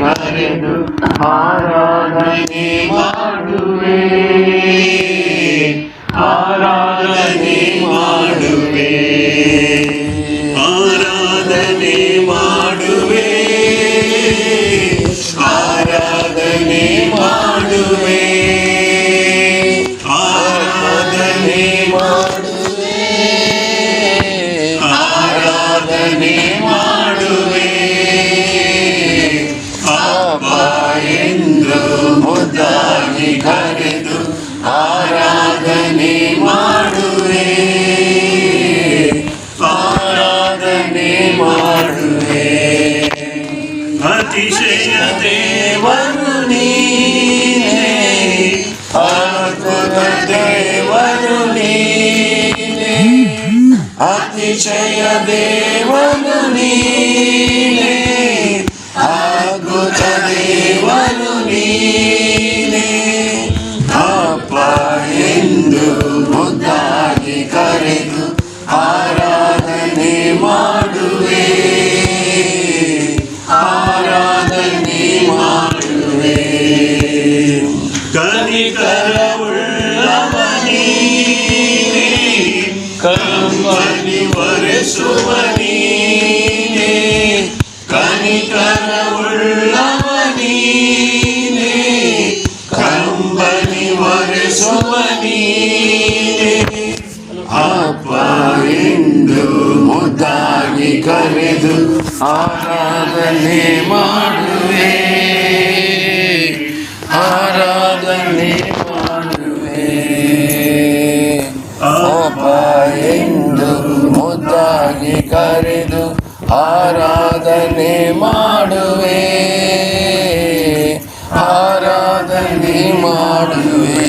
ಕರೆದು ಆರಾಧನೆ ಮಾಡುವೆ, ಆರಾಧನೆ ಮಾಡುವೆ, ಆರಾಧನೆ ಮಾಡುವೆ, ಆರಾಧನೆ ಮಾಡುವೆ, ಆರಾಧನೆ ಮಾಡುವೆ, ಆರಾಧನೆ ಮಾಡುವೆ. ಅಪ್ಪ ಎಂದು ಮುದ್ದಾಗಿ ಕರೆದು ಆರಾಧನೆ ಮಾಡುವೆ, ಆರಾಧನೆ ಮಾಡುವೆ. ಅತಿಶಯ ದೇವರು ನೀನೇ, ಅದ್ಭುತ ದೇವರು ನೀನೇ, ಅತಿಶಯ ದೇವರು ನೀನೇ, ಅದ್ಭುತ ದೇವರು ನೀನೇ. ಅಪ್ಪ ಎಂದು ಮುದ್ದಾಗಿ ಕರೆದು ಆರಾಧನೆ ಮಾಡುವೆ, ಆರಾಧನೆ ಮಾಡುವೆ. ಕನಿಕರವುಳ್ಳವ ನೀನೇ, ಕಂಬನಿ ಒರೆಸುವ ನೀನೇ, ಕನಿಕರವುಳ್ಳವ ನೀನೇ, ಕಂಬನಿ ಒರೆಸುವ ನೀನೇ. ಅಪ್ಪ ಎಂದು ಮುದ್ದಾಗಿ ಕರೆದು ಆರಾಧನೆ ಮಾಡುವೆ, ಆರಾಧನೆ ಮಾಡುವೆ. ಅಪ್ಪ ಎಂದು ಮುದ್ದಾಗಿ ಕರೆದು ಆರಾಧನೆ ಮಾಡುವೆ, ಆರಾಧನೆ ಮಾಡುವೆ.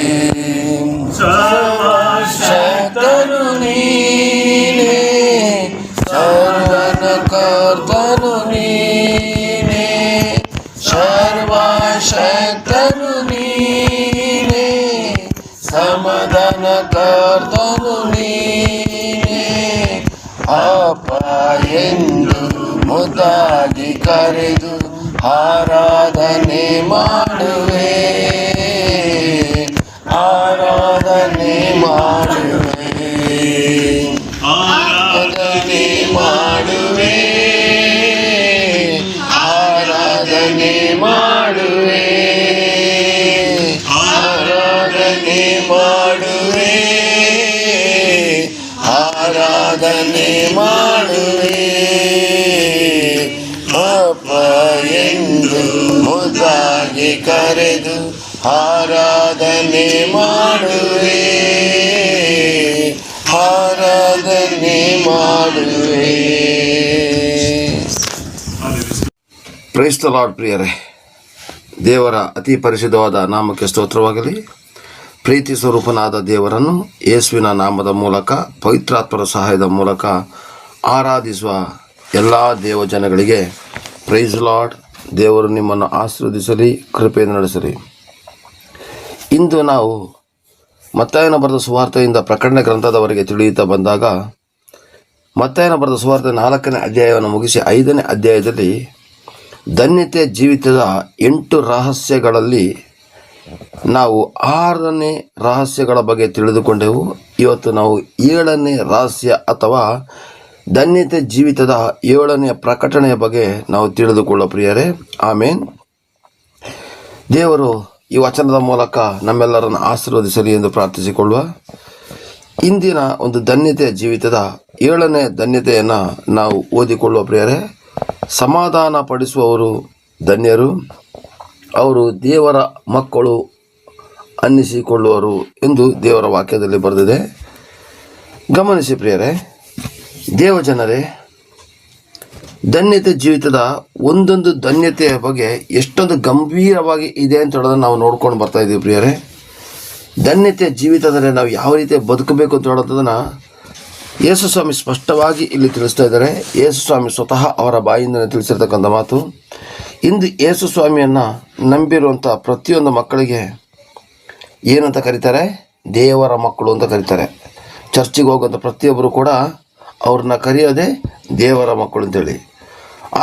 ಸರ್ವಶಕ್ತನು ನೀನೇ, ಸರ್ವನ ಕರ್ತನು ನೀನೇ, ಸರ್ವಶಕ್ತನು ನೀನೇ, ಸಮಾಧಾನ ಕರ್ತನು ನೀನೇ. ಅಪ್ಪ ಎಂದು ಮುದ್ದಾಗಿ ಕರೆದು ಆರಾಧನೆ ಮಾಡುವೆ, ಆರಾಧನೆ ಮಾಡುವೆ, ಆರಾಧನೆ ಮಾಡುವೆ, ಆರಾಧನೆ ಮಾಡುವೆ, ಆರಾಧನೆ ಮಾಡುವೆ, ಆರಾಧನೆ ಮಾಡುವೆ. ಅಪ್ಪ ಎಂದು ಮುದ್ದಾಗಿ ಕರೆದು ಆರಾಧನೆ ಮಾಡುವೆ, ಆರಾಧನೆ ಮಾಡುವೆ. Praise the lord. ಪ್ರಿಯರೇ, ದೇವರ ಅತಿ ಪರಿಶುದ್ಧವಾದ ನಾಮಕ್ಕೆ ಸ್ತೋತ್ರವಾಗಲಿ. ಪ್ರೀತಿ ಸ್ವರೂಪನಾದ ದೇವರನ್ನು ಯೇಸುವಿನ ನಾಮದ ಮೂಲಕ, ಪವಿತ್ರಾತ್ಮರ ಸಹಾಯದ ಮೂಲಕ ಆರಾಧಿಸುವ ಎಲ್ಲ ದೇವಜನಗಳಿಗೆ ಪ್ರೈಸ್ ಲಾರ್ಡ್. ದೇವರು ನಿಮ್ಮನ್ನು ಆಶೀರ್ವದಿಸಲಿ, ಕೃಪೆಯನ್ನು ನಡೆಸಲಿ. ಇಂದು ನಾವು ಮತ್ತಾಯನ ಬರೆದ ಸುವಾರ್ತೆಯಿಂದ ಪ್ರಕಟಣೆ ಗ್ರಂಥದವರೆಗೆ ತಿಳಿಯುತ್ತಾ ಬಂದಾಗ, ಮತ್ತಾಯನ ಬರೆದ ಸುವಾರ್ತೆ 4ನೇ ಅಧ್ಯಾಯವನ್ನು ಮುಗಿಸಿ 5ನೇ ಅಧ್ಯಾಯದಲ್ಲಿ ಧನ್ಯತೆ ಜೀವಿತದ 8 ರಹಸ್ಯಗಳಲ್ಲಿ ನಾವು 6ನೇ ರಹಸ್ಯಗಳ ಬಗ್ಗೆ ತಿಳಿದುಕೊಂಡೆವು. ಇವತ್ತು ನಾವು 7ನೇ ರಹಸ್ಯ ಅಥವಾ ಧನ್ಯತೆ ಜೀವಿತದ 7ನೇ ಪ್ರಕಟಣೆಯ ಬಗ್ಗೆ ನಾವು ತಿಳಿದುಕೊಳ್ಳೋ ಪ್ರಿಯರೇ. ಆಮೇನ್. ದೇವರು ಈ ವಚನದ ಮೂಲಕ ನಮ್ಮೆಲ್ಲರನ್ನು ಆಶೀರ್ವದಿಸಲಿ ಎಂದು ಪ್ರಾರ್ಥಿಸಿಕೊಳ್ಳುವ. ಇಂದಿನ ಒಂದು ಧನ್ಯತೆಯ ಜೀವಿತದ 7ನೇ ಧನ್ಯತೆಯನ್ನು ನಾವು ಓದಿಕೊಳ್ಳುವ ಪ್ರಿಯರೇ. ಸಮಾಧಾನ ಪಡಿಸುವವರು ಧನ್ಯರು, ಅವರು ದೇವರ ಮಕ್ಕಳು ಅನ್ನಿಸಿಕೊಳ್ಳುವರು ಎಂದು ದೇವರ ವಾಕ್ಯದಲ್ಲಿ ಬರೆದಿದೆ. ಗಮನಿಸಿ ಪ್ರಿಯರೇ, ದೇವಜನರೇ, ಧನ್ಯತೆ ಜೀವಿತದ ಒಂದೊಂದು ಧನ್ಯತೆಯ ಬಗ್ಗೆ ಎಷ್ಟೊಂದು ಗಂಭೀರವಾಗಿ ಇದೆ ಅಂತ ಹೇಳೋದನ್ನು ನಾವು ನೋಡ್ಕೊಂಡು ಬರ್ತಾ ಇದ್ದೀವಿ ಪ್ರಿಯರೇ. ಧನ್ಯತೆಯ ಜೀವಿತದಲ್ಲಿ ನಾವು ಯಾವ ರೀತಿ ಬದುಕಬೇಕು ಅಂತ ಹೇಳೋದನ್ನು ಯೇಸು ಸ್ವಾಮಿ ಸ್ಪಷ್ಟವಾಗಿ ಇಲ್ಲಿ ತಿಳಿಸ್ತಾ ಇದ್ದಾರೆ. ಯೇಸು ಸ್ವಾಮಿ ಸ್ವತಃ ಅವರ ಬಾಯಿಂದಲೇ ತಿಳಿಸಿರ್ತಕ್ಕಂಥ ಮಾತು. ಇಂದು ಯೇಸು ಸ್ವಾಮಿಯನ್ನು ನಂಬಿರುವಂಥ ಪ್ರತಿಯೊಂದು ಮಕ್ಕಳಿಗೆ ಏನಂತ ಕರೀತಾರೆ? ದೇವರ ಮಕ್ಕಳು ಅಂತ ಕರೀತಾರೆ. ಚರ್ಚಿಗೆ ಹೋಗುವಂಥ ಪ್ರತಿಯೊಬ್ಬರು ಕೂಡ ಅವ್ರನ್ನ ಕರೆಯೋದೇ ದೇವರ ಮಕ್ಕಳು ಅಂತೇಳಿ.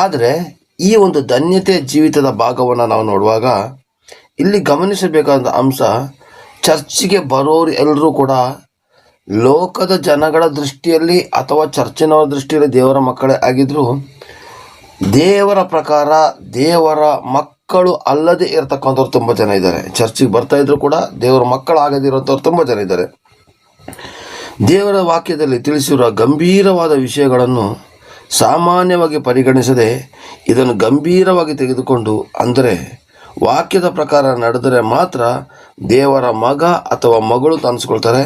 ಆದರೆ ಈ ಒಂದು ಧನ್ಯತೆಯ ಜೀವಿತದ ಭಾಗವನ್ನು ನಾವು ನೋಡುವಾಗ ಇಲ್ಲಿ ಗಮನಿಸಬೇಕಾದ ಅಂಶ, ಚರ್ಚಿಗೆ ಬರೋರು ಎಲ್ಲರೂ ಕೂಡ ಲೋಕದ ಜನಗಳ ದೃಷ್ಟಿಯಲ್ಲಿ ಅಥವಾ ಚರ್ಚಿನವರ ದೃಷ್ಟಿಯಲ್ಲಿ ದೇವರ ಮಕ್ಕಳೇ ಆಗಿದ್ದರೂ ದೇವರ ಪ್ರಕಾರ ದೇವರ ಮಕ್ಕಳು ಅಲ್ಲದೆ ಇರತಕ್ಕಂಥವ್ರು ತುಂಬ ಜನ ಇದ್ದಾರೆ. ಚರ್ಚಿಗೆ ಬರ್ತಾ ಇದ್ರು ಕೂಡ ದೇವರ ಮಕ್ಕಳಾಗದಿರೋಂಥವ್ರು ತುಂಬ ಜನ ಇದ್ದಾರೆ. ದೇವರ ವಾಕ್ಯದಲ್ಲಿ ತಿಳಿಸಿರುವ ಗಂಭೀರವಾದ ವಿಷಯಗಳನ್ನು ಸಾಮಾನ್ಯವಾಗಿ ಪರಿಗಣಿಸದೆ ಇದನ್ನು ಗಂಭೀರವಾಗಿ ತೆಗೆದುಕೊಂಡು, ಅಂದರೆ ವಾಕ್ಯದ ಪ್ರಕಾರ ನಡೆದರೆ ಮಾತ್ರ ದೇವರ ಮಗ ಅಥವಾ ಮಗಳು ಅನಿಸ್ಕೊಳ್ತಾರೆ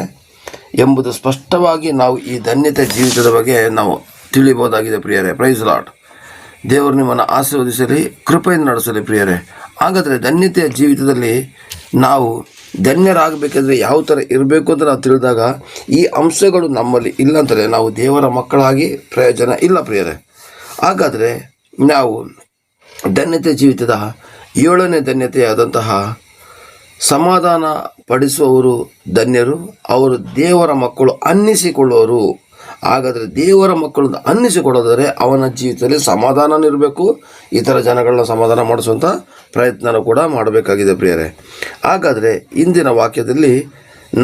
ಎಂಬುದು ಸ್ಪಷ್ಟವಾಗಿ ನಾವು ಈ ಧನ್ಯತೆ ಜೀವಿತದ ಬಗ್ಗೆ ನಾವು ತಿಳಿಬಹುದಾಗಿದೆ ಪ್ರಿಯರೇ. Praise Lord. ದೇವರು ನಿಮ್ಮನ್ನು ಆಶೀರ್ವದಿಸಲಿ, ಕೃಪೆಯನ್ನು ನಡೆಸಲಿ ಪ್ರಿಯರೇ. ಹಾಗಾದರೆ ಧನ್ಯತೆಯ ಜೀವಿತದಲ್ಲಿ ನಾವು ಧನ್ಯರಾಗಬೇಕಾದ್ರೆ ಯಾವ ಥರ ಇರಬೇಕು ಅಂತ ನಾವು ತಿಳಿದಾಗ ಈ ಅಂಶಗಳು ನಮ್ಮಲ್ಲಿ ಇಲ್ಲ ಅಂತಲೇ ನಾವು ದೇವರ ಮಕ್ಕಳಾಗಿ ಪ್ರಯೋಜನ ಇಲ್ಲ ಪ್ರಿಯರೇ. ಹಾಗಾದರೆ ನಾವು ಧನ್ಯತೆ ಜೀವಿತದ 7ನೇ ಧನ್ಯತೆಯಾದಂತಹ ಸಮಾಧಾನ ಪಡಿಸುವವರು ಧನ್ಯರು, ಅವರು ದೇವರ ಮಕ್ಕಳು ಅನ್ನಿಸಿಕೊಳ್ಳುವರು. ಹಾಗಾದರೆ ದೇವರ ಮಕ್ಕಳು ಅನ್ನಿಸಿಕೊಳ್ಳೋದಾದರೆ ಅವನ ಜೀವಿತದಲ್ಲಿ ಸಮಾಧಾನ ಇರಬೇಕು, ಇತರ ಜನಗಳನ್ನ ಸಮಾಧಾನ ಮಾಡಿಸುವಂಥ ಪ್ರಯತ್ನ ಕೂಡ ಮಾಡಬೇಕಾಗಿದೆ ಪ್ರಿಯರೇ. ಹಾಗಾದರೆ ಇಂದಿನ ವಾಕ್ಯದಲ್ಲಿ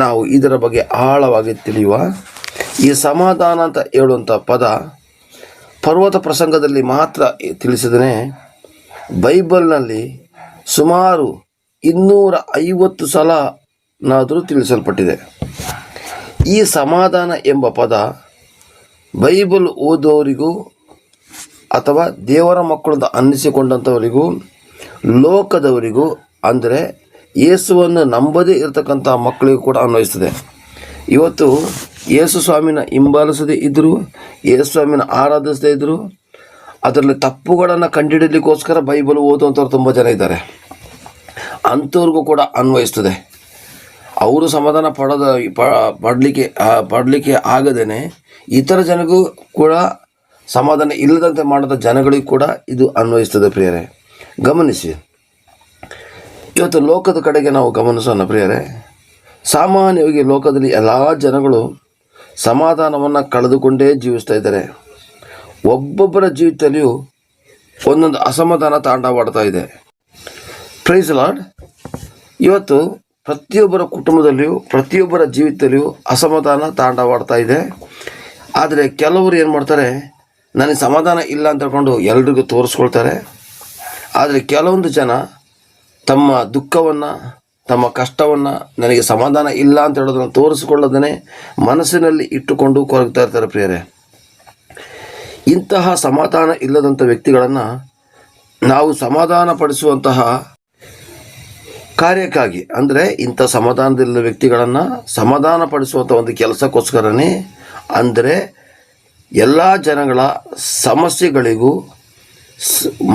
ನಾವು ಇದರ ಬಗ್ಗೆ ಆಳವಾಗಿ ತಿಳಿಯುವ, ಈ ಸಮಾಧಾನ ಅಂತ ಹೇಳುವಂಥ ಪದ ಪರ್ವತ ಪ್ರಸಂಗದಲ್ಲಿ ಮಾತ್ರ ತಿಳಿಸಿದರೆ ಬೈಬಲ್ನಲ್ಲಿ ಸುಮಾರು 250 ಸಲನಾದರೂ ತಿಳಿಸಲ್ಪಟ್ಟಿದೆ. ಈ ಸಮಾಧಾನ ಎಂಬ ಪದ ಬೈಬಲ್ ಓದೋರಿಗೂ ಅಥವಾ ದೇವರ ಮಕ್ಕಳು ಅನ್ನಿಸಿಕೊಂಡಂಥವರಿಗೂ ಲೋಕದವರಿಗೂ, ಅಂದರೆ ಯೇಸುವನ್ನು ನಂಬದೇ ಇರತಕ್ಕಂಥ ಮಕ್ಕಳಿಗೂ ಕೂಡ ಅನ್ವಯಿಸ್ತದೆ. ಇವತ್ತು ಯೇಸು ಸ್ವಾಮಿನ ಹಿಂಬಾಲಿಸದೇ ಇದ್ದರು, ಯೇಸು ಸ್ವಾಮಿನ ಆರಾಧಿಸದೇ ಇದ್ದರು, ಅದರಲ್ಲಿ ತಪ್ಪುಗಳನ್ನು ಕಂಡುಹಿಡಲಿಕ್ಕೋಸ್ಕರ ಬೈಬಲ್ ಓದುವಂಥವ್ರು ತುಂಬ ಜನ ಇದ್ದಾರೆ. ಅಂಥವ್ರಿಗೂ ಕೂಡ ಅನ್ವಯಿಸ್ತದೆ. ಅವರು ಸಮಾಧಾನ ಪಡಲಿಕ್ಕೆ ಆಗದೇನೆ ಇತರ ಜನಗೂ ಕೂಡ ಸಮಾಧಾನ ಇಲ್ಲದಂತೆ ಮಾಡಿದ ಜನಗಳಿಗೂ ಕೂಡ ಇದು ಅನ್ವಯಿಸ್ತದೆ ಪ್ರಿಯರೇ. ಗಮನಿಸಿ, ಇವತ್ತು ಲೋಕದ ಕಡೆಗೆ ನಾವು ಗಮನಿಸೋಣ ಪ್ರಿಯರೇ. ಸಾಮಾನ್ಯವಾಗಿ ಲೋಕದಲ್ಲಿ ಎಲ್ಲ ಜನಗಳು ಸಮಾಧಾನವನ್ನು ಕಳೆದುಕೊಂಡೇ ಜೀವಿಸ್ತಾ ಇದ್ದಾರೆ. ಒಬ್ಬೊಬ್ಬರ ಜೀವಿತದಲ್ಲಿಯೂ ಒಂದೊಂದು ಅಸಮಾಧಾನ ತಾಂಡವಾಡ್ತಾ ಇದೆ. Praise Lord. ಇವತ್ತು ಪ್ರತಿಯೊಬ್ಬರ ಕುಟುಂಬದಲ್ಲಿಯೂ ಪ್ರತಿಯೊಬ್ಬರ ಜೀವಿತದಲ್ಲಿಯೂ ಅಸಮಾಧಾನ ತಾಂಡವಾಡ್ತಾ ಇದೆ. ಆದರೆ ಕೆಲವರು ಏನು ಮಾಡ್ತಾರೆ, ನನಗೆ ಸಮಾಧಾನ ಇಲ್ಲ ಅಂತ ಹೇಳ್ಕೊಂಡು ಎಲ್ರಿಗೂ ತೋರಿಸ್ಕೊಳ್ತಾರೆ. ಆದರೆ ಕೆಲವೊಂದು ಜನ ತಮ್ಮ ದುಃಖವನ್ನು, ತಮ್ಮ ಕಷ್ಟವನ್ನು, ನನಗೆ ಸಮಾಧಾನ ಇಲ್ಲ ಅಂತ ಹೇಳೋದನ್ನು ತೋರಿಸಿಕೊಳ್ಳೋದನ್ನೇ ಮನಸ್ಸಿನಲ್ಲಿ ಇಟ್ಟುಕೊಂಡು ಕೊರಗ್ತಾ ಇರ್ತಾರೆ ಪ್ರಿಯರೇ. ಇಂತಹ ಸಮಾಧಾನ ಇಲ್ಲದಂಥ ವ್ಯಕ್ತಿಗಳನ್ನು ನಾವು ಸಮಾಧಾನ ಪಡಿಸುವಂತಹ ಕಾರ್ಯಕ್ಕಾಗಿ, ಅಂದರೆ ಇಂಥ ಸಮಾಧಾನದಿಲ್ಲದ ವ್ಯಕ್ತಿಗಳನ್ನು ಸಮಾಧಾನ ಪಡಿಸುವಂಥ ಒಂದು ಕೆಲಸಕ್ಕೋಸ್ಕರನೇ, ಅಂದರೆ ಎಲ್ಲ ಜನಗಳ ಸಮಸ್ಯೆಗಳಿಗೂ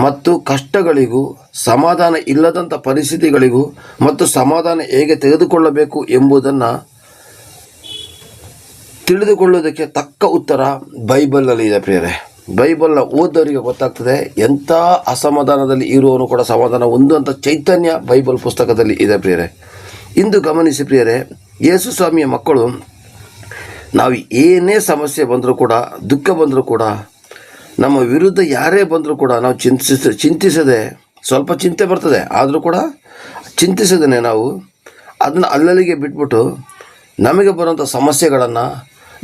ಮತ್ತು ಕಷ್ಟಗಳಿಗೂ, ಸಮಾಧಾನ ಇಲ್ಲದಂಥ ಪರಿಸ್ಥಿತಿಗಳಿಗೂ ಮತ್ತು ಸಮಾಧಾನ ಹೇಗೆ ತೆಗೆದುಕೊಳ್ಳಬೇಕು ಎಂಬುದನ್ನು ತಿಳಿದುಕೊಳ್ಳುವುದಕ್ಕೆ ತಕ್ಕ ಉತ್ತರ ಬೈಬಲ್ನಲ್ಲಿ ಇದೆ ಪ್ರಿಯರೇ. ಬೈಬಲ್ನ ಓದೋರಿಗೆ ಗೊತ್ತಾಗ್ತದೆ ಎಂಥ ಅಸಮಾಧಾನದಲ್ಲಿ ಇರುವವನು ಕೂಡ ಸಮಾಧಾನ ಹೊಂದುವಂಥ ಚೈತನ್ಯ ಬೈಬಲ್ ಪುಸ್ತಕದಲ್ಲಿ ಇದೆ ಪ್ರಿಯರೇ. ಇಂದು ಗಮನಿಸಿ ಪ್ರಿಯರೇ, ಯೇಸು ಸ್ವಾಮಿಯ ಮಕ್ಕಳು ನಾವು ಏನೇ ಸಮಸ್ಯೆ ಬಂದರೂ ಕೂಡ, ದುಃಖ ಬಂದರೂ ಕೂಡ, ನಮ್ಮ ವಿರುದ್ಧ ಯಾರೇ ಬಂದರೂ ಕೂಡ ನಾವು ಚಿಂತಿಸದೆ, ಸ್ವಲ್ಪ ಚಿಂತೆ ಬರ್ತದೆ ಆದರೂ ಕೂಡ ಚಿಂತಿಸದೇ ನಾವು ಅದನ್ನು ಅಲ್ಲಲ್ಲಿಗೆ ಬಿಟ್ಬಿಟ್ಟು ನಮಗೆ ಬರುವಂಥ ಸಮಸ್ಯೆಗಳನ್ನು,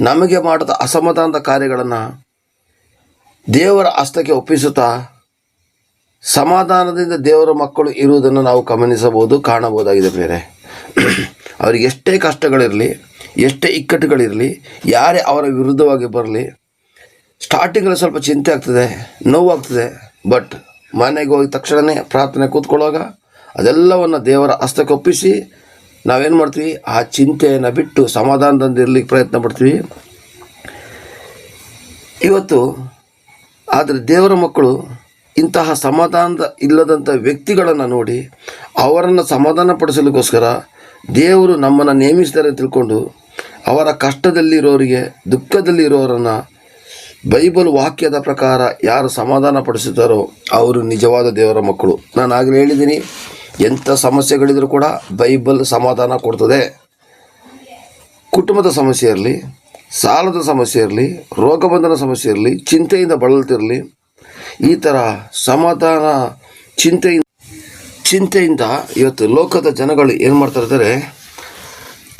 ನಮಗೆ ಮಾಡಿದ ಅಸಮಾಧಾನದ ಕಾರ್ಯಗಳನ್ನು ದೇವರ ಹಸ್ತಕ್ಕೆ ಒಪ್ಪಿಸುತ್ತಾ ಸಮಾಧಾನದಿಂದ ದೇವರ ಮಕ್ಕಳು ಇರುವುದನ್ನು ನಾವು ಗಮನಿಸಬಹುದು, ಕಾಣಬಹುದಾಗಿದೆ ಪ್ರಿಯರೇ. ಅವರಿಗೆ ಎಷ್ಟೇ ಕಷ್ಟಗಳಿರಲಿ, ಎಷ್ಟೇ ಇಕ್ಕಟ್ಟುಗಳಿರಲಿ, ಯಾರೇ ಅವರ ವಿರುದ್ಧವಾಗಿ ಬರಲಿ, ಸ್ಟಾರ್ಟಿಂಗಲ್ಲಿ ಸ್ವಲ್ಪ ಚಿಂತೆ ಆಗ್ತದೆ, ನೋವಾಗ್ತದೆ. ಬಟ್ ಮನೆಗೆ ಹೋಗಿದ ತಕ್ಷಣವೇ ಪ್ರಾರ್ಥನೆ ಕೂತ್ಕೊಳ್ಳುವಾಗ ಅದೆಲ್ಲವನ್ನು ದೇವರ ಹಸ್ತಕ್ಕೆ ಒಪ್ಪಿಸಿ ನಾವೇನು ಮಾಡ್ತೀವಿ, ಆ ಚಿಂತೆಯನ್ನು ಬಿಟ್ಟು ಸಮಾಧಾನದಿಂದ ಇರಲಿಕ್ಕೆ ಪ್ರಯತ್ನ ಪಡ್ತೀವಿ. ಇವತ್ತು ಆದರೆ ದೇವರ ಮಕ್ಕಳು ಇಂತಹ ಸಮಾಧಾನದ ಇಲ್ಲದಂಥ ವ್ಯಕ್ತಿಗಳನ್ನು ನೋಡಿ ಅವರನ್ನು ಸಮಾಧಾನ ಪಡಿಸಲಿಕ್ಕೋಸ್ಕರ ದೇವರು ನಮ್ಮನ್ನು ನೇಮಿಸಿದ್ದಾರೆ ಅಂತ ತಿಳ್ಕೊಂಡು ಅವರ ಕಷ್ಟದಲ್ಲಿರೋರಿಗೆ, ದುಃಖದಲ್ಲಿರೋರನ್ನು ಬೈಬಲ್ ವಾಕ್ಯದ ಪ್ರಕಾರ ಯಾರು ಸಮಾಧಾನ ಪಡಿಸುತ್ತಾರೋ ಅವರು ನಿಜವಾದ ದೇವರ ಮಕ್ಕಳು. ನಾನು ಆಗಲೇ ಹೇಳಿದ್ದೀನಿ, ಎಂಥ ಸಮಸ್ಯೆಗಳಿದ್ರೂ ಕೂಡ ಬೈಬಲ್ ಸಮಾಧಾನ ಕೊಡ್ತದೆ. ಕುಟುಂಬದ ಸಮಸ್ಯೆ ಇರಲಿ, ಸಾಲದ ಸಮಸ್ಯೆ ಇರಲಿ, ರೋಗಬಂಧನ ಸಮಸ್ಯೆ ಇರಲಿ, ಚಿಂತೆಯಿಂದ ಬಳಲ್ತಿರಲಿ, ಈ ಥರ ಸಮಾಧಾನ ಚಿಂತೆಯಿಂದ ಇವತ್ತು ಲೋಕದ ಜನಗಳು ಏನು ಮಾಡ್ತಾ ಇದ್ದಾರೆ,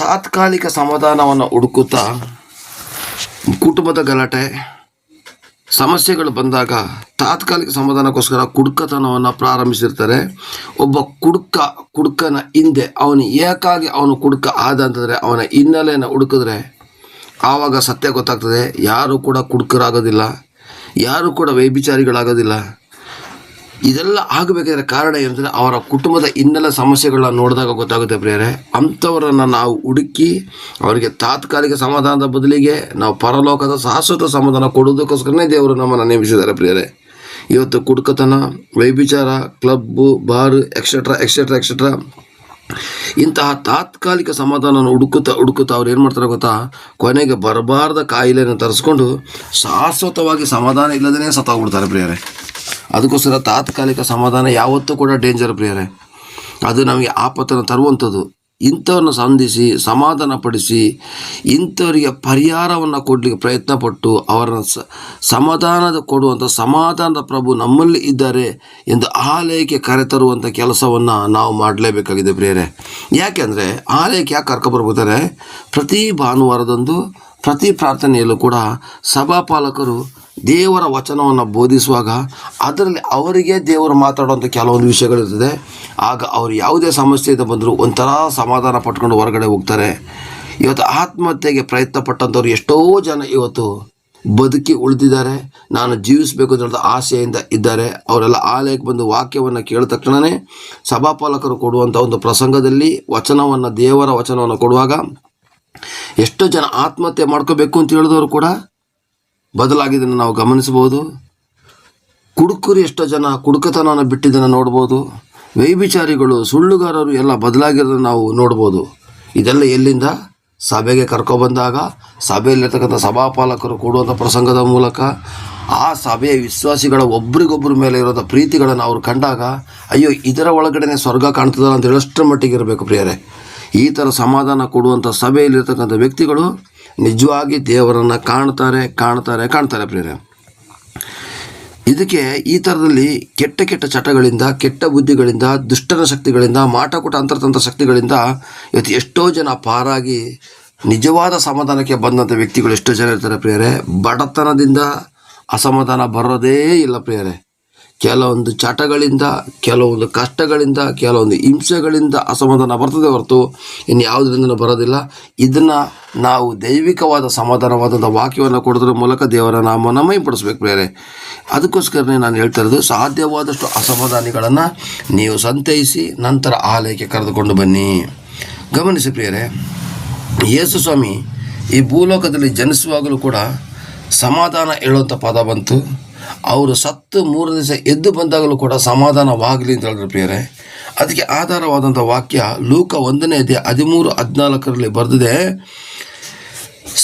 ತಾತ್ಕಾಲಿಕ ಸಮಾಧಾನವನ್ನು ಹುಡುಕುತ್ತಾ ಕುಟುಂಬದ ಗಲಾಟೆ ಸಮಸ್ಯೆಗಳು ಬಂದಾಗ ತಾತ್ಕಾಲಿಕ ಸಮಾಧಾನಕ್ಕೋಸ್ಕರ ಕುಡುಕತನವನ್ನು ಪ್ರಾರಂಭಿಸಿರ್ತಾರೆ. ಒಬ್ಬ ಕುಡುಕನ ಹಿಂದೆ ಅವನು ಏಕಾಗಿ ಅವನು ಕುಡುಕ ಆದ ಅಂತಂದರೆ ಅವನ ಹಿನ್ನೆಲೆಯನ್ನು ಹುಡುಕಿದ್ರೆ ಆವಾಗ ಸತ್ಯ ಗೊತ್ತಾಗ್ತದೆ. ಯಾರು ಕೂಡ ಕುಡುಕರಾಗೋದಿಲ್ಲ, ಯಾರು ಕೂಡ ವ್ಯಭಿಚಾರಿಗಳಾಗೋದಿಲ್ಲ. ಇದೆಲ್ಲ ಆಗಬೇಕಾದ್ರೆ ಕಾರಣ ಏನಂದರೆ ಅವರ ಕುಟುಂಬದ ಹಿನ್ನೆಲೆ ಸಮಸ್ಯೆಗಳನ್ನ ನೋಡಿದಾಗ ಗೊತ್ತಾಗುತ್ತೆ ಪ್ರಿಯರೇ. ಅಂಥವರನ್ನು ನಾವು ಹುಡುಕಿ ಅವರಿಗೆ ತಾತ್ಕಾಲಿಕ ಸಮಾಧಾನದ ಬದಲಿಗೆ ನಾವು ಪರಲೋಕದ ಶಾಶ್ವತ ಸಮಾಧಾನ ಕೊಡೋದಕ್ಕೋಸ್ಕರನೇ ದೇವರು ನಮ್ಮನ್ನು ನೇಮಿಸಿದ್ದಾರೆ ಪ್ರಿಯರೇ. ಇವತ್ತು ಕುಡುಕತನ, ವ್ಯಭಿಚಾರ, ಕ್ಲಬ್ಬು, ಬಾರ್, ಎಕ್ಸೆಟ್ರಾ ಇಂತಹ ತಾತ್ಕಾಲಿಕ ಸಮಾಧಾನವನ್ನು ಹುಡುಕುತ್ತಾ ಅವ್ರು ಏನು ಮಾಡ್ತಾರೆ ಗೊತ್ತಾ, ಕೊನೆಗೆ ಬರಬಾರ್ದ ಕಾಯಿಲೆಯನ್ನು ತರಿಸ್ಕೊಂಡು ಶಾಶ್ವತವಾಗಿ ಸಮಾಧಾನ ಇಲ್ಲದೇ ಸತ್ತೋಗ್ಬಿಡ್ತಾರೆ ಪ್ರಿಯರೇ. ಅದಕ್ಕೋಸ್ಕರ ತಾತ್ಕಾಲಿಕ ಸಮಾಧಾನ ಯಾವತ್ತೂ ಕೂಡ ಡೇಂಜರ್ ಪ್ರಿಯರೇ. ಅದು ನಮಗೆ ಆಪತ್ತನ್ನು ತರುವಂಥದ್ದು. ಇಂಥವ್ರನ್ನ ಸಂಧಿಸಿ ಸಮಾಧಾನ ಪಡಿಸಿ ಇಂಥವರಿಗೆ ಪರಿಹಾರವನ್ನು ಕೊಡಲಿಕ್ಕೆ ಪ್ರಯತ್ನಪಟ್ಟು ಅವರನ್ನು ಸಮಾಧಾನದ ಕೊಡುವಂಥ ಸಮಾಧಾನದ ಪ್ರಭು ನಮ್ಮಲ್ಲಿ ಇದ್ದಾರೆ ಎಂದು ಆಲಯಕ್ಕೆ ಕರೆತರುವಂಥ ಕೆಲಸವನ್ನು ನಾವು ಮಾಡಲೇಬೇಕಾಗಿದೆ ಪ್ರಿಯರೇ. ಯಾಕೆಂದರೆ ಆಲಯಕ್ಕೆ ಯಾಕೆ ಕರ್ಕೊಬರ್ಬೋದಾರೆ, ಪ್ರತಿ ಭಾನುವಾರದಂದು ಪ್ರತಿ ಪ್ರಾರ್ಥನೆಯಲ್ಲೂ ಕೂಡ ಸಭಾಪಾಲಕರು ದೇವರ ವಚನವನ್ನು ಬೋಧಿಸುವಾಗ ಅದರಲ್ಲಿ ಅವರಿಗೆ ದೇವರು ಮಾತಾಡುವಂಥ ಕೆಲವೊಂದು ವಿಷಯಗಳಿರ್ತದೆ. ಆಗ ಅವರು ಯಾವುದೇ ಸಮಸ್ಯೆಯಿಂದ ಬಂದರೂ ಒಂಥರ ಸಮಾಧಾನ ಪಟ್ಕೊಂಡು ಹೊರಗಡೆ ಹೋಗ್ತಾರೆ. ಇವತ್ತು ಆತ್ಮಹತ್ಯೆಗೆ ಪ್ರಯತ್ನ ಪಟ್ಟಂಥವ್ರು ಎಷ್ಟೋ ಜನ ಇವತ್ತು ಬದುಕಿ ಉಳಿದಿದ್ದಾರೆ. ನಾನು ಜೀವಿಸಬೇಕು ಅಂತ ಆಸೆಯಿಂದ ಇದ್ದಾರೆ. ಅವರೆಲ್ಲ ಆಲಯಕ್ಕೆ ಬಂದು ವಾಕ್ಯವನ್ನು ಕೇಳಿದ ತಕ್ಷಣವೇ ಸಭಾಪಾಲಕರು ಕೊಡುವಂಥ ಒಂದು ಪ್ರಸಂಗದಲ್ಲಿ ದೇವರ ವಚನವನ್ನು ಕೊಡುವಾಗ ಎಷ್ಟೋ ಜನ ಆತ್ಮಹತ್ಯೆ ಮಾಡ್ಕೋಬೇಕು ಅಂತ ಹೇಳಿದವರು ಕೂಡ ಬದಲಾಗಿದ್ದನ್ನು ನಾವು ಗಮನಿಸಬಹುದು. ಕುಡುಕರು ಎಷ್ಟೋ ಜನ ಕುಡುಕತನವನ್ನು ಬಿಟ್ಟಿದ್ದನ್ನು ನೋಡ್ಬೋದು. ವ್ಯಭಿಚಾರಿಗಳು, ಸುಳ್ಳುಗಾರರು ಎಲ್ಲ ಬದಲಾಗಿರೋದನ್ನು ನಾವು ನೋಡ್ಬೋದು. ಇದೆಲ್ಲ ಎಲ್ಲಿಂದ? ಸಭೆಗೆ ಕರ್ಕೊಬಂದಾಗ ಸಭೆಯಲ್ಲಿರ್ತಕ್ಕಂಥ ಸಭಾಪಾಲಕರು ಕೊಡುವಂಥ ಪ್ರಸಂಗದ ಮೂಲಕ ಆ ಸಭೆಯ ವಿಶ್ವಾಸಿಗಳ ಒಬ್ರಿಗೊಬ್ಬರ ಮೇಲೆ ಇರೋದ ಪ್ರೀತಿಗಳನ್ನು ಅವ್ರು ಕಂಡಾಗ ಅಯ್ಯೋ ಇದರ ಒಳಗಡೆ ಸ್ವರ್ಗ ಕಾಣ್ತದಲ್ಲ ಅಂತ ಹೇಳೋಷ್ಟರ ಮಟ್ಟಿಗೆ ಇರಬೇಕು ಪ್ರಿಯರೇ. ಈ ಥರ ಸಮಾಧಾನ ಕೊಡುವಂಥ ಸಭೆಯಲ್ಲಿರ್ತಕ್ಕಂಥ ವ್ಯಕ್ತಿಗಳು ನಿಜವಾಗಿ ದೇವರನ್ನು ಕಾಣ್ತಾರೆ ಪ್ರಿಯರೇ. ಇದಕ್ಕೆ ಈ ಥರದಲ್ಲಿ ಕೆಟ್ಟ ಚಟಗಳಿಂದ, ಕೆಟ್ಟ ಬುದ್ಧಿಗಳಿಂದ, ದುಷ್ಟನ ಶಕ್ತಿಗಳಿಂದ, ಮಾಟಕೂಟ ಅಂತರ್ತಂತ್ರ ಶಕ್ತಿಗಳಿಂದ ಇವತ್ತು ಎಷ್ಟೋ ಜನ ಪಾರಾಗಿ ನಿಜವಾದ ಸಮಾಧಾನಕ್ಕೆ ಬಂದಂಥ ವ್ಯಕ್ತಿಗಳು ಎಷ್ಟೋ ಜನ ಇರ್ತಾರೆ ಪ್ರಿಯರೇ. ಬಡತನದಿಂದ ಅಸಮಾಧಾನ ಬರೋದೇ ಇಲ್ಲ ಪ್ರಿಯರೇ. ಕೆಲವೊಂದು ಚಟಗಳಿಂದ, ಕೆಲವೊಂದು ಕಷ್ಟಗಳಿಂದ, ಕೆಲವೊಂದು ಹಿಂಸೆಗಳಿಂದ ಅಸಮಾಧಾನ ಬರ್ತದೆ ಹೊರತು ಇನ್ನು ಯಾವುದರಿಂದ ಬರೋದಿಲ್ಲ. ಇದನ್ನು ನಾವು ದೈವಿಕವಾದ ಸಮಾಧಾನವಾದಂಥ ವಾಕ್ಯವನ್ನು ಕೊಡೋದ್ರ ಮೂಲಕ ದೇವರ ನಾಮವನ್ನು ಮಹಿಮೆಪಡಿಸ್ಬೇಕು ಪ್ರಿಯರೇ. ಅದಕ್ಕೋಸ್ಕರನೇ ನಾನು ಹೇಳ್ತಾ ಇರೋದು, ಸಾಧ್ಯವಾದಷ್ಟು ಅಸಮಾಧಾನಿಗಳನ್ನು ನೀವು ಸಂತೈಸಿ ನಂತರ ಆಲಯಕ್ಕೆ ಕರೆದುಕೊಂಡು ಬನ್ನಿ. ಗಮನಿಸಿ ಪ್ರಿಯರೇ, ಯೇಸು ಸ್ವಾಮಿ ಈ ಭೂಲೋಕದಲ್ಲಿ ಜನಿಸುವಾಗಲೂ ಕೂಡ ಸಮಾಧಾನ ಹೇಳುವಂಥ ಪದ ಬಂತು. ಅವರು ಸತ್ತು 3 ದಿವಸ ಎದ್ದು ಬಂದಾಗಲೂ ಕೂಡ ಸಮಾಧಾನವಾಗಲಿ ಅಂತ ಹೇಳಿದ್ರು ಪ್ರಿಯರೇ. ಅದಕ್ಕೆ ಆಧಾರವಾದಂಥ ವಾಕ್ಯ ಲೂಕ 1ನೇ ಅಧ್ಯಾಯ 13-14 ಬರೆದಿದೆ.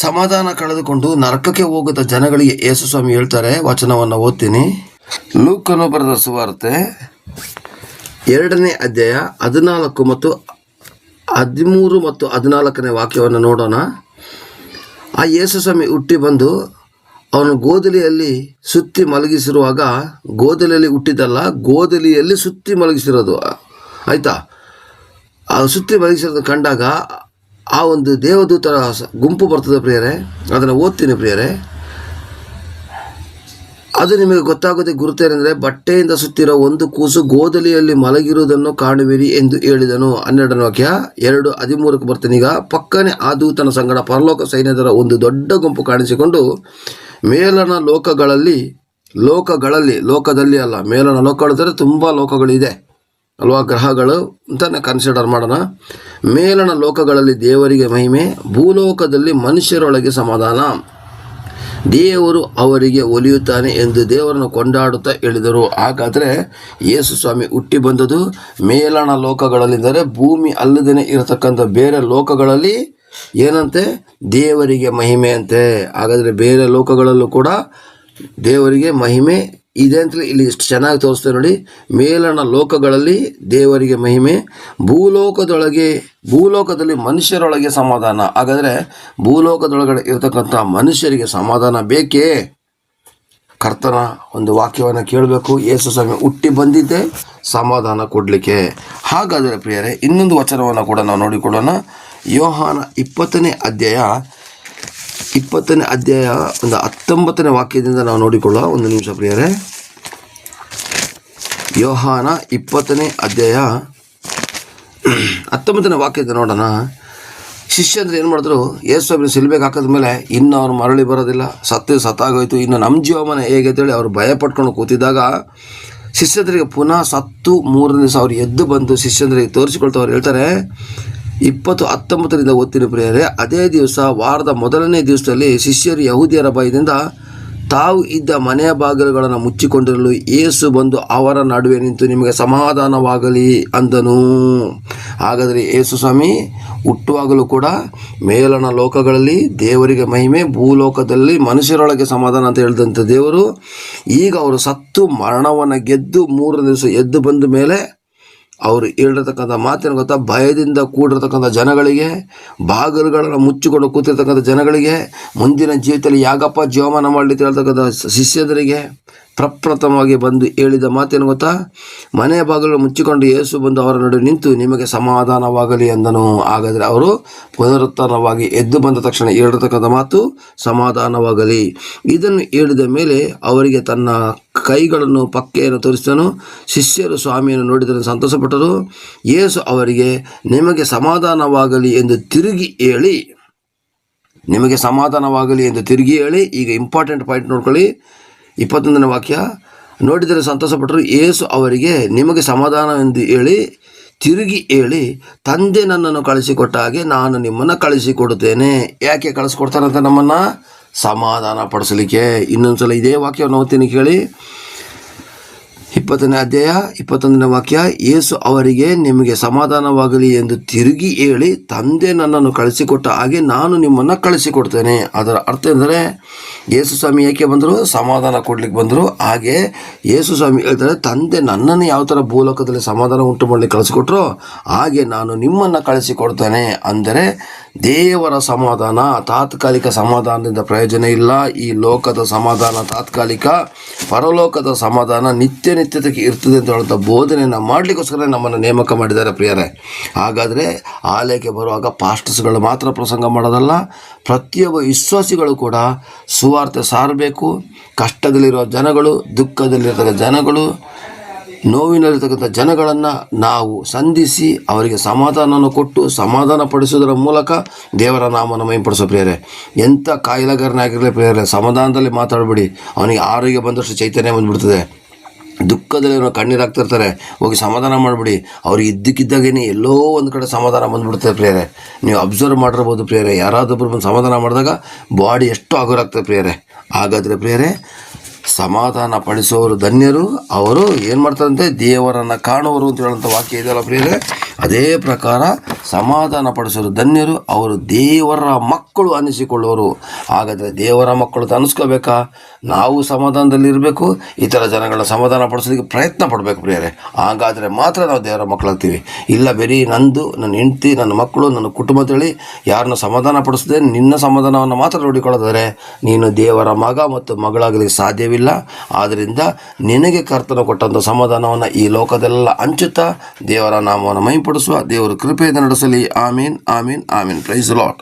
ಸಮಾಧಾನ ಕಳೆದುಕೊಂಡು ನರಕಕ್ಕೆ ಹೋಗುತ್ತ ಜನಗಳಿಗೆ ಯೇಸು ಸ್ವಾಮಿ ಹೇಳ್ತಾರೆ. ವಚನವನ್ನು ಓದ್ತೀನಿ. ಲೂಕನು ಬರೆದ ಸುವಾರ್ತೆ 2ನೇ ಅಧ್ಯಾಯ 14 ಮತ್ತು 13 ಮತ್ತು 14ನೇ ವಾಕ್ಯವನ್ನು ನೋಡೋಣ. ಆ ಯೇಸು ಸ್ವಾಮಿ ಹುಟ್ಟಿ ಬಂದು ಅವನು ಗೋದಲಿಯಲ್ಲಿ ಸುತ್ತಿ ಮಲಗಿಸಿರುವಾಗ, ಗೋದಲಿಯಲ್ಲಿ ಹುಟ್ಟಿದ್ದಲ್ಲ, ಗೋದಲಿಯಲ್ಲಿ ಸುತ್ತಿ ಮಲಗಿಸಿರೋದು ಆಯಿತಾ. ಆ ಸುತ್ತಿ ಮಲಗಿಸಿರೋದು ಕಂಡಾಗ ಆ ಒಂದು ದೇವದೂತರ ಗುಂಪು ಬರ್ತದೆ ಪ್ರಿಯರೇ. ಅದನ್ನು ಓದ್ತೀನಿ ಪ್ರಿಯರೇ. ಅದು ನಿಮಗೆ ಗೊತ್ತಾಗೋದೇ ಗುರುತೇನೆಂದರೆ, ಬಟ್ಟೆಯಿಂದ ಸುತ್ತಿರೋ ಒಂದು ಕೂಸು ಗೋದಲಿಯಲ್ಲಿ ಮಲಗಿರುವುದನ್ನು ಕಾಣುವಿರಿ ಎಂದು ಹೇಳಿದನು. 12ನೇ ವಾಕ್ಯ 2:13 ಬರ್ತೀನಿ. ಈಗ ಪಕ್ಕನೆ ಆ ದೂತನ ಸಂಗಡ ಪರಲೋಕ ಸೈನ್ಯದರ ಒಂದು ದೊಡ್ಡ ಗುಂಪು ಕಾಣಿಸಿಕೊಂಡು ಮೇಲನ ಲೋಕದಲ್ಲಿ ಅಲ್ಲ, ಮೇಲನ ಲೋಕಗಳಿದ್ದರೆ ತುಂಬ ಲೋಕಗಳಿದೆ ಅಲ್ವಾ, ಗ್ರಹಗಳು ಅಂತಲೇ ಕನ್ಸಿಡರ್ ಮಾಡೋಣ. ಮೇಲನ ಲೋಕಗಳಲ್ಲಿ ದೇವರಿಗೆ ಮಹಿಮೆ, ಭೂಲೋಕದಲ್ಲಿ ಮನುಷ್ಯರೊಳಗೆ ಸಮಾಧಾನ, ದೇವರು ಅವರಿಗೆ ಒಲಿಯುತ್ತಾನೆ ಎಂದು ದೇವರನ್ನು ಕೊಂಡಾಡುತ್ತಾ ಹೇಳಿದರು. ಹಾಗಾದರೆ ಯೇಸು ಸ್ವಾಮಿ ಹುಟ್ಟಿ ಬಂದದು ಮೇಲಣ ಲೋಕಗಳಲ್ಲಿದ್ದರೆ ಭೂಮಿ ಅಲ್ಲದೇ ಇರತಕ್ಕಂಥ ಬೇರೆ ಲೋಕಗಳಲ್ಲಿ ಏನಂತೆ? ದೇವರಿಗೆ ಮಹಿಮೆ ಅಂತೆ. ಹಾಗಾದರೆ ಬೇರೆ ಲೋಕಗಳಲ್ಲೂ ಕೂಡ ದೇವರಿಗೆ ಮಹಿಮೆ ಇದೆ ಅಂತಲೇ ಇಲ್ಲಿ ಇಷ್ಟು ಚೆನ್ನಾಗಿ ತೋರಿಸ್ತೇವೆ ನೋಡಿ. ಮೇಲಣ ಲೋಕಗಳಲ್ಲಿ ದೇವರಿಗೆ ಮಹಿಮೆ, ಭೂಲೋಕದಲ್ಲಿ ಮನುಷ್ಯರೊಳಗೆ ಸಮಾಧಾನ. ಹಾಗಾದರೆ ಭೂಲೋಕದೊಳಗಡೆ ಇರತಕ್ಕಂಥ ಮನುಷ್ಯರಿಗೆ ಸಮಾಧಾನ ಬೇಕೇ? ಕರ್ತನ ಒಂದು ವಾಕ್ಯವನ್ನು ಕೇಳಬೇಕು. ಯೇಸು ಸ್ವಾಮಿ ಹುಟ್ಟಿ ಬಂದಿದ್ದೆ ಸಮಾಧಾನ ಕೊಡಲಿಕ್ಕೆ. ಹಾಗಾದರೆ ಪ್ರಿಯರೇ, ಇನ್ನೊಂದು ವಚನವನ್ನು ಕೂಡ ನಾವು ನೋಡಿಕೊಳ್ಳೋಣ. ಯೋಹಾನ 20ನೇ ಅಧ್ಯಾಯ ಒಂದು 19ನೇ ವಾಕ್ಯದಿಂದ ನಾವು ನೋಡಿಕೊಳ್ಳುವ. ಒಂದು ನಿಮಿಷ ಪ್ರಿಯರೇ. ಯೋಹಾನ 20ನೇ ಅಧ್ಯಾಯ 19ನೇ ವಾಕ್ಯದಿಂದ ನೋಡೋಣ. ಶಿಷ್ಯಂದ್ರೆ ಏನು ಮಾಡಿದ್ರು, ಯೇಸು ಸ್ವಾಮಿ ಸಿಲ್ಬೆಗೆ ಹಾಕಿದ ಮೇಲೆ ಇನ್ನು ಅವ್ರು ಮರಳಿ ಬರೋದಿಲ್ಲ, ಸತ್ತಾಗೋಯ್ತು, ಇನ್ನು ನಮ್ಮ ಜೀವಮಾನ ಹೇಗೆ ಅಂತೇಳಿ ಅವ್ರು ಭಯ ಪಟ್ಕೊಂಡು ಕೂತಿದ್ದಾಗ ಶಿಷ್ಯಂದ್ರಿಗೆ ಪುನಃ ಸತ್ತು 3ನೇ ದಿವಸ ಅವ್ರು ಎದ್ದು ಬಂದು ಶಿಷ್ಯಂದ್ರಿಗೆ ತೋರಿಸಿಕೊಳ್ತವ್ರು ಹೇಳ್ತಾರೆ. 20:19 ಓದ್ತೀನಿ ಪ್ರಿಯರೇ. ಅದೇ ದಿವಸ ವಾರದ ಮೊದಲನೇ ದಿವಸದಲ್ಲಿ ಶಿಷ್ಯರು ಯಹೂದ್ಯರ ಭಯದಿಂದ ತಾವು ಇದ್ದ ಮನೆಯ ಬಾಗಿಲುಗಳನ್ನು ಮುಚ್ಚಿಕೊಂಡಿರಲು ಯೇಸು ಬಂದು ಅವರ ನಡುವೆ ನಿಂತು ನಿಮಗೆ ಸಮಾಧಾನವಾಗಲಿ ಅಂದನು. ಹಾಗಾದರೆ ಯೇಸು ಸ್ವಾಮಿ ಹುಟ್ಟುವಾಗಲೂ ಕೂಡ ಮೇಲಣ ಲೋಕಗಳಲ್ಲಿ ದೇವರಿಗೆ ಮಹಿಮೆ, ಭೂಲೋಕದಲ್ಲಿ ಮನುಷ್ಯರೊಳಗೆ ಸಮಾಧಾನ ಅಂತ ಹೇಳಿದಂಥ ದೇವರು ಈಗ ಅವರು ಸತ್ತು ಮರಣವನ್ನು ಗೆದ್ದು 3ನೇ ದಿವಸ ಎದ್ದು ಬಂದ ಮೇಲೆ ಅವರು ಹೇಳಿರ್ತಕ್ಕಂಥ ಮಾತೇನು ಗೊತ್ತಾ? ಭಯದಿಂದ ಕೂಡಿರ್ತಕ್ಕಂಥ ಜನಗಳಿಗೆ, ಬಾಗಿಲುಗಳನ್ನು ಮುಚ್ಚಿಕೊಂಡು ಕೂತಿರ್ತಕ್ಕಂಥ ಜನಗಳಿಗೆ, ಮುಂದಿನ ಜೀವಿತದಲ್ಲಿ ಯಾಗಪ್ಪ ಜೀವಮಾನ ಮಾಡಲಿಕ್ಕೆ ಹೇಳ್ತಕ್ಕಂಥ ಶಿಷ್ಯರಿಗೆ ಪ್ರಪ್ರಥಮವಾಗಿ ಬಂದು ಹೇಳಿದ ಮಾತೇನು ಗೊತ್ತಾ? ಮನೆಯ ಬಾಗಿಲು ಮುಚ್ಚಿಕೊಂಡು ಯೇಸು ಬಂದು ಅವರ ನಡುವೆ ನಿಂತು ನಿಮಗೆ ಸಮಾಧಾನವಾಗಲಿ ಅಂದನು. ಹಾಗಾದರೆ ಅವರು ಪುನರುತ್ಥಾನವಾಗಿ ಎದ್ದು ಬಂದ ತಕ್ಷಣ ಹೇಳಿರ್ತಕ್ಕಂಥ ಮಾತು ಸಮಾಧಾನವಾಗಲಿ. ಇದನ್ನು ಹೇಳಿದ ಮೇಲೆ ಅವರಿಗೆ ತನ್ನ ಕೈಗಳನ್ನು ಪಕ್ಕೆಯನ್ನು ತೋರಿಸಿದನು. ಶಿಷ್ಯರು ಸ್ವಾಮಿಯನ್ನು ನೋಡಿದರೆ ಸಂತೋಷಪಟ್ಟರು. ಯೇಸು ಅವರಿಗೆ ನಿಮಗೆ ಸಮಾಧಾನವಾಗಲಿ ಎಂದು ತಿರುಗಿ ಹೇಳಿ, ಈಗ ಇಂಪಾರ್ಟೆಂಟ್ ಪಾಯಿಂಟ್ ನೋಡ್ಕೊಳ್ಳಿ. 21ನೇ ವಾಕ್ಯ, ನೋಡಿದರೆ ಸಂತೋಷಪಟ್ಟರು. ಯೇಸು ಅವರಿಗೆ ನಿಮಗೆ ಸಮಾಧಾನ ಎಂದು ಹೇಳಿ ತಿರುಗಿ ಹೇಳಿ, ತಂದೆ ನನ್ನನ್ನು ಕಳಿಸಿಕೊಟ್ಟ ಹಾಗೆ ನಾನು ನಿಮ್ಮನ್ನು ಕಳಿಸಿಕೊಡುತ್ತೇನೆ. ಯಾಕೆ ಕಳಿಸ್ಕೊಡ್ತಾರಂತ? ನಮ್ಮನ್ನು ಸಮಾಧಾನ ಪಡಿಸಲಿಕ್ಕೆ. ಇನ್ನೊಂದ್ಸಲ ಇದೇ ವಾಕ್ಯವನ್ನು ಓದ್ತೀನಿ ಕೇಳಿ. 20ನೇ ಅಧ್ಯಾಯ 21ನೇ ವಾಕ್ಯ, ಯೇಸು ಅವರಿಗೆ ನಿಮಗೆ ಸಮಾಧಾನವಾಗಲಿ ಎಂದು ತಿರುಗಿ ಹೇಳಿ, ತಂದೆ ನನ್ನನ್ನು ಕಳಿಸಿಕೊಟ್ಟ ಹಾಗೆ ನಾನು ನಿಮ್ಮನ್ನು ಕಳಿಸಿಕೊಡ್ತೇನೆ. ಅದರ ಅರ್ಥ ಎಂದರೆ ಯೇಸು ಸ್ವಾಮಿ ಏಕೆ ಬಂದರು? ಸಮಾಧಾನ ಕೊಡ್ಲಿಕ್ಕೆ ಬಂದರು. ಹಾಗೆ ಯೇಸು ಸ್ವಾಮಿ ಹೇಳ್ತಾರೆ, ತಂದೆ ನನ್ನನ್ನು ಯಾವ ಥರ ಭೂಲೋಕದಲ್ಲಿ ಸಮಾಧಾನ ಉಂಟು ಮಾಡಲಿಕ್ಕೆ ಕಳಿಸಿಕೊಟ್ರೋ ಹಾಗೆ ನಾನು ನಿಮ್ಮನ್ನು ಕಳಿಸಿಕೊಡ್ತೇನೆ. ಅಂದರೆ ದೇವರ ಸಮಾಧಾನ ತಾತ್ಕಾಲಿಕ ಸಮಾಧಾನದಿಂದ ಪ್ರಯೋಜನ ಇಲ್ಲ. ಈ ಲೋಕದ ಸಮಾಧಾನ ತಾತ್ಕಾಲಿಕ, ಪರಲೋಕದ ಸಮಾಧಾನ ನಿತ್ಯತೆಗೆ ಇರ್ತದೆ ಅಂತ ಹೇಳುವಂಥ ಬೋಧನೆಯನ್ನು ಮಾಡಲಿಕ್ಕೋಸ್ಕರ ನಮ್ಮನ್ನು ನೇಮಕ ಮಾಡಿದ್ದಾರೆ ಪ್ರಿಯರೇ. ಹಾಗಾದರೆ ಆಲಯಕ್ಕೆ ಬರುವಾಗ ಪಾಸ್ಟರ್ಸ್ಗಳು ಮಾತ್ರ ಪ್ರಸಂಗ ಮಾಡೋದಲ್ಲ, ಪ್ರತಿಯೊಬ್ಬ ವಿಶ್ವಾಸಿಗಳು ಕೂಡ ಸುವಾರ್ತೆ ಸಾರಬೇಕು. ಕಷ್ಟದಲ್ಲಿರುವ ಜನಗಳು, ದುಃಖದಲ್ಲಿರ್ತಕ್ಕಂಥ ಜನಗಳು, ನೋವಿನಲ್ಲಿರ್ತಕ್ಕಂಥ ಜನಗಳನ್ನು ನಾವು ಸಂಧಿಸಿ ಅವರಿಗೆ ಸಮಾಧಾನವನ್ನು ಕೊಟ್ಟು ಸಮಾಧಾನ ಪಡಿಸೋದರ ಮೂಲಕ ದೇವರ ನಾಮವನ್ನು ಮಹಿಮೆಪಡಿಸೋ ಪ್ರಿಯರೇ. ಎಂಥ ಕಾಯಿಲೆಗಾರನಾಗಿರಲಿ ಪ್ರಿಯರೇ, ಸಮಾಧಾನದಲ್ಲಿ ಮಾತಾಡಬೇಡಿ. ಅವನಿಗೆ ಆರೋಗ್ಯ ಬಂದಷ್ಟು ಚೈತನ್ಯ ಬಂದುಬಿಡ್ತದೆ. ದುಃಖದಲ್ಲಿ ಏನೋ ಕಣ್ಣೀರಾಗ್ತಿರ್ತಾರೆ, ಹೋಗಿ ಸಮಾಧಾನ ಮಾಡಿಬಿಡಿ. ಅವ್ರಿಗೆ ಇದ್ದಕ್ಕಿದ್ದಾಗೇನೆ ಎಲ್ಲೋ ಒಂದು ಕಡೆ ಸಮಾಧಾನ ಬಂದುಬಿಡ್ತದೆ ಪ್ರಿಯರೇ. ನೀವು ಅಬ್ಸರ್ವ್ ಮಾಡಿರ್ಬೋದು ಪ್ರಿಯರೇ, ಯಾರಾದೊಬ್ಬರು ಬಂದು ಸಮಾಧಾನ ಮಾಡಿದಾಗ ಬಾಡಿ ಎಷ್ಟು ಹಗುರಾಗ್ತದೆ ಪ್ರಿಯರೇ. ಹಾಗಾದರೆ ಪ್ರಿಯರೇ, ಸಮಾಧಾನ ಪಡಿಸೋರು ಧನ್ಯರು, ಅವರು ಏನು ಮಾಡ್ತಾರಂತೆ? ದೇವರನ್ನು ಕಾಣುವರು ಅಂತ ಹೇಳುವಂಥ ವಾಕ್ಯ ಇದೆಯಲ್ಲ ಪ್ರಿಯರೇ. ಅದೇ ಪ್ರಕಾರ ಸಮಾಧಾನ ಪಡಿಸೋರು ಧನ್ಯರು, ಅವರು ದೇವರ ಮಕ್ಕಳು ಅನಿಸಿಕೊಳ್ಳುವರು. ಹಾಗಾದರೆ ದೇವರ ಮಕ್ಕಳು ಅನಿಸ್ಕೋಬೇಕಾ? ನಾವು ಸಮಾಧಾನದಲ್ಲಿರಬೇಕು, ಇತರ ಜನಗಳ ಸಮಾಧಾನ ಪಡಿಸೋದಕ್ಕೆ ಪ್ರಯತ್ನ ಪಡಬೇಕು ಪ್ರಿಯರೇ. ಹಾಗಾದರೆ ಮಾತ್ರ ನಾವು ದೇವರ ಮಕ್ಕಳಾಗ್ತೀವಿ. ಇಲ್ಲ ಬರೀ ನಂದು, ನನ್ನ ಹೆಂಡತಿ, ನನ್ನ ಮಕ್ಕಳು, ನನ್ನ ಕುಟುಂಬ ಅಂತೇಳಿ ಯಾರನ್ನು ಸಮಾಧಾನ ಪಡಿಸದೆ ನಿನ್ನ ಸಮಾಧಾನವನ್ನು ಮಾತ್ರ ನೋಡಿಕೊಳ್ಳೋದಾದರೆ ನೀನು ದೇವರ ಮಗ ಮತ್ತು ಮಗಳಾಗಲಿಕ್ಕೆ ಸಾಧ್ಯವಿಲ್ಲ. ಆದ್ದರಿಂದ ನಿನಗೆ ಕರ್ತನ ಕೊಟ್ಟಂಥ ಸಮಾಧಾನವನ್ನು ಈ ಲೋಕದೆಲ್ಲ ಹಂಚುತ್ತಾ ದೇವರ ನಾಮವನ್ನು ಮಹಿಮೆಪಡಿಸುವ ದೇವರು ಕೃಪೆಯಿಂದ ನಡೆಸಲಿ. Amen, amen, amen. Praise the lord.